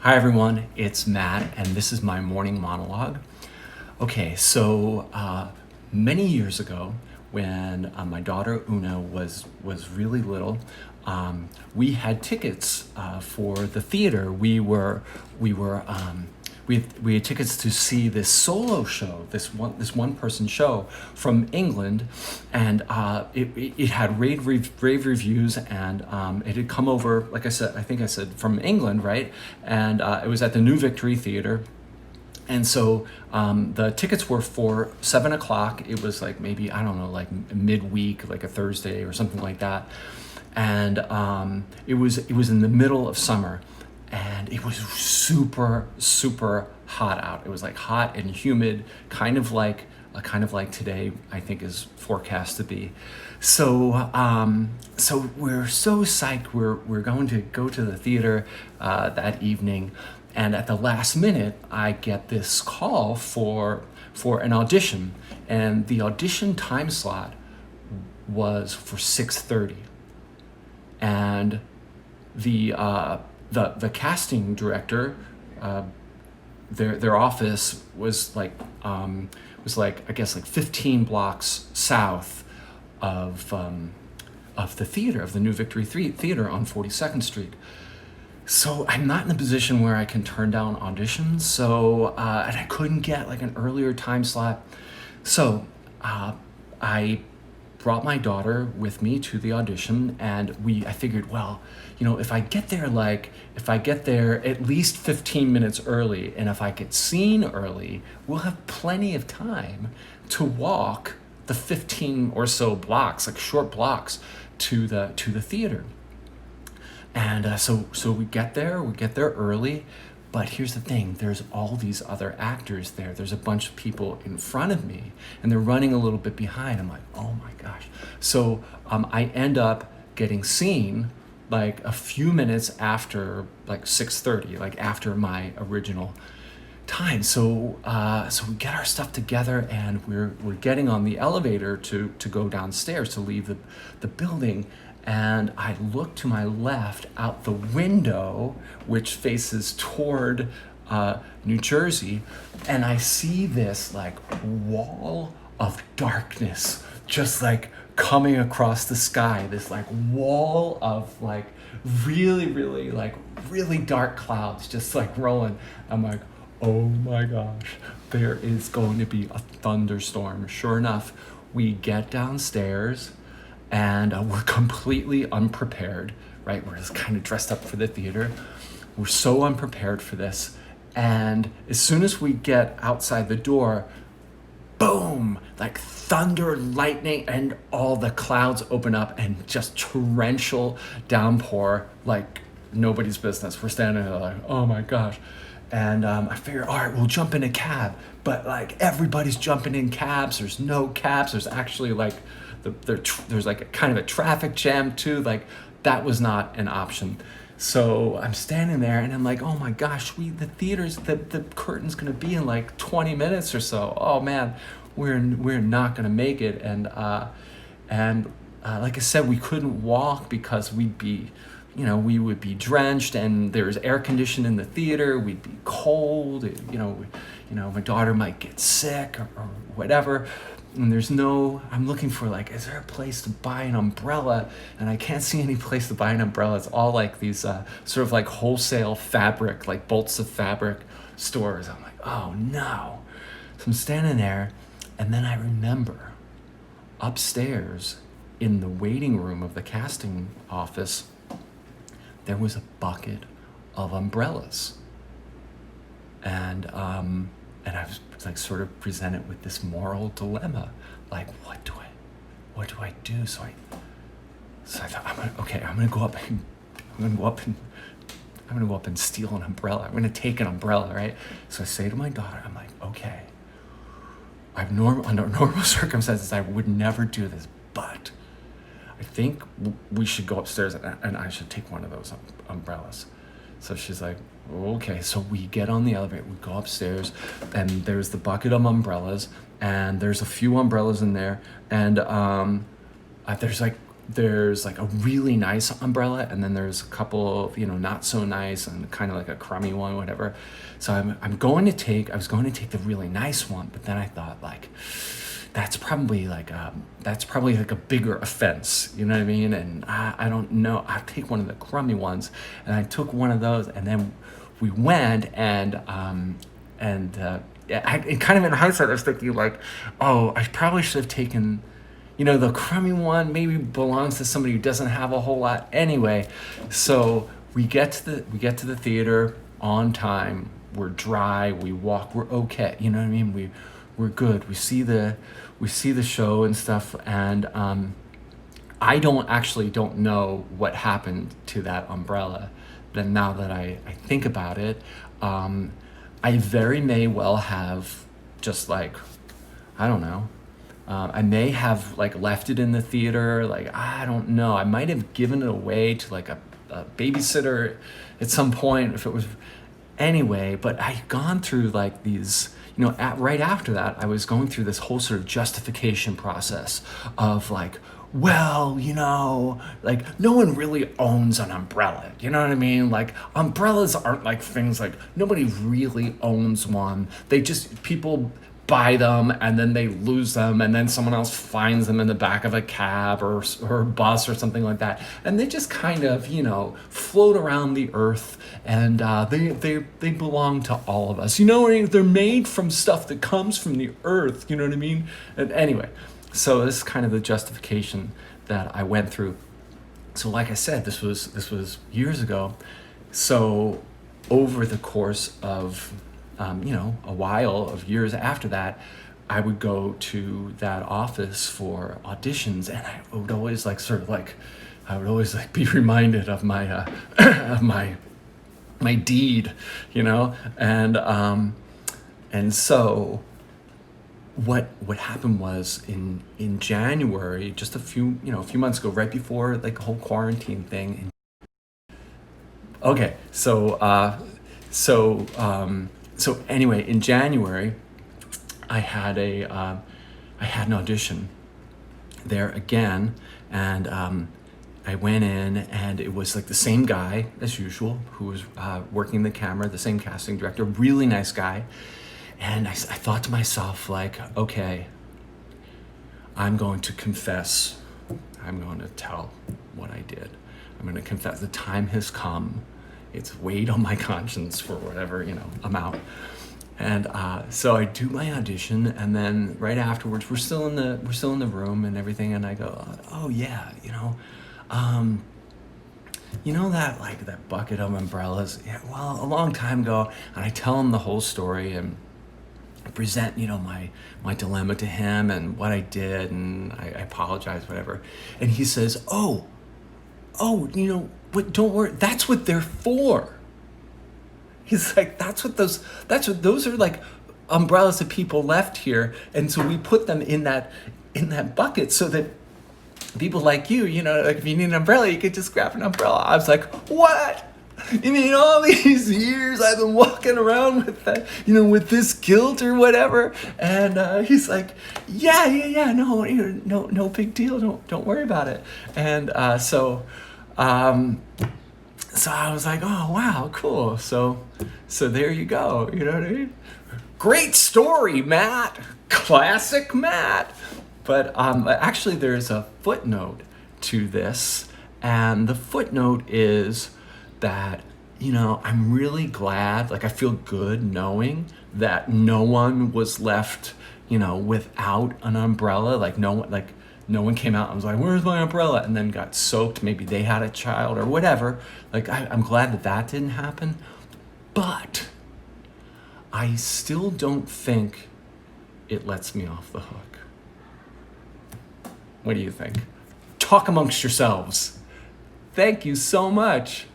Hi everyone, it's Matt, and this is my morning monologue. Okay, so many years ago, when my daughter Una was really little, we had tickets for the theater. We had tickets to see this solo show, this one person show from England, and it had rave reviews, and it had come over, like I think I said from England, right? And it was at the New Victory Theater. And so the tickets were for 7 o'clock. It was like maybe, I don't know, like midweek, like a Thursday or something like that. And it was in the middle of summer, and it was super hot out. It was like hot and humid, kind of like today I think is forecast to be. So so we're so psyched. We're going to go to the theater that evening, and at the last minute I get this call for an audition, and the audition time slot was for 6:30, and the casting director, their office was like I guess like 15 blocks south of the theater, of the New Victory Theater on 42nd Street. So I'm not in a position where I can turn down auditions. So and I couldn't get like an earlier time slot. So I brought my daughter with me to the audition, and I figured, well, if I get there at least 15 minutes early, and if I get seen early, we'll have plenty of time to walk the 15 or so blocks, like short blocks, to the theater. And so we get there early. But here's the thing, there's all these other actors there. There's a bunch of people in front of me, and they're running a little bit behind. I'm like, oh my gosh. So I end up getting seen like a few minutes after, like 6:30, like after my original time. So we get our stuff together, and we're getting on the elevator to go downstairs to leave the building. And I look to my left out the window, which faces toward New Jersey, and I see this like wall of darkness just like coming across the sky, this like wall of like really dark clouds just like rolling. I'm like, oh my gosh, there is going to be a thunderstorm. Sure enough, we get downstairs, and we're completely unprepared, right? We're just kind of dressed up for the theater. We're so unprepared for this. And as soon as we get outside the door, boom, like thunder, lightning, and all the clouds open up and just torrential downpour like nobody's business. We're standing there like, oh my gosh. And I figure, all right, we'll jump in a cab. But like everybody's jumping in cabs. There's no cabs. There's actually like, there's like a kind of a traffic jam too. Like that was not an option. So I'm standing there, and I'm like, oh my gosh, the curtain's gonna be in like 20 minutes or so. Oh man, we're not gonna make it. And like I said, we couldn't walk because we would be drenched, and there's air conditioning in the theater. We'd be cold. My daughter might get sick or whatever. And I'm looking for like, is there a place to buy an umbrella? And I can't see any place to buy an umbrella. It's all like these sort of like wholesale fabric, like bolts of fabric stores. I'm like, oh no. So I'm standing there, and then I remember upstairs in the waiting room of the casting office, there was a bucket of umbrellas. And I was like sort of presented with this moral dilemma, like what do I do? So I thought, I'm gonna go up and steal an umbrella. I'm gonna take an umbrella, right? So I say to my daughter, I'm like, okay, under normal circumstances I would never do this, but I think we should go upstairs and I should take one of those umbrellas. So she's like, okay. So we get on the elevator, we go upstairs, and there's the bucket of umbrellas, and there's a few umbrellas in there, and there's like there's like a really nice umbrella, and then there's a couple of, not so nice and kind of like a crummy one, whatever. So I was going to take the really nice one, but then I thought, like, that's probably like a bigger offense, you know what I mean? And I don't know, I'll take one of the crummy ones. And I took one of those, and then we went, and kind of in hindsight, I was thinking, like, oh, I probably should have taken, the crummy one maybe belongs to somebody who doesn't have a whole lot anyway. So we get to the theater on time. We're dry. We walk. We're okay. You know what I mean? We're good. We see the show and stuff. And I don't know what happened to that umbrella. Then now that I think about it, I very may well have just, like, I don't know. I may have, like, left it in the theater. Like, I don't know. I might have given it away to, like, a babysitter at some point if it was. Anyway, but I'd gone through, like, these, right after that, I was going through this whole sort of justification process of, like, well, like, no one really owns an umbrella. You know what I mean? Like, umbrellas aren't like things, like, nobody really owns one. People buy them, and then they lose them, and then someone else finds them in the back of a cab or a bus or something like that, and they just kind of, float around the earth, and they belong to all of us. They're made from stuff that comes from the earth. You know what I mean? And anyway, so this is kind of the justification that I went through. So, like I said, this was years ago. So over the course of a while of years after that, I would go to that office for auditions, and I would always be reminded of my of my deed, and so what happened was in January, just a few months ago, right before, like, the whole quarantine thing. Okay, so anyway, in January, I had an audition there again, and I went in, and it was, like, the same guy as usual who was working the camera, the same casting director, really nice guy. And I thought to myself, like, okay, I'm going to confess. I'm going to tell what I did. I'm going to confess. The time has come. It's weighed on my conscience for whatever, amount. And so I do my audition, and then right afterwards, we're still in the room and everything, and I go, oh yeah, that, like, that bucket of umbrellas. Yeah, well, a long time ago. And I tell him the whole story, and I present, my dilemma to him and what I did, and I apologize, whatever. And he says, oh, but don't worry, that's what they're for. He's like, those are, like, umbrellas that people left here, and so we put them in that bucket so that people like you, like, if you need an umbrella, you could just grab an umbrella. I was like, what? You mean all these years I've been walking around with that, with this guilt or whatever? And he's like, yeah, no big deal. Don't worry about it. And so I was like, oh wow, cool. So there you go. You know what I mean? Great story, Matt. Classic Matt. But actually, there's a footnote to this, and the footnote is that, I'm really glad, like, I feel good knowing that no one was left, without an umbrella. Like, no one came out and was like, where's my umbrella? And then got soaked. Maybe they had a child or whatever. Like, I'm glad that didn't happen. But I still don't think it lets me off the hook. What do you think? Talk amongst yourselves. Thank you so much.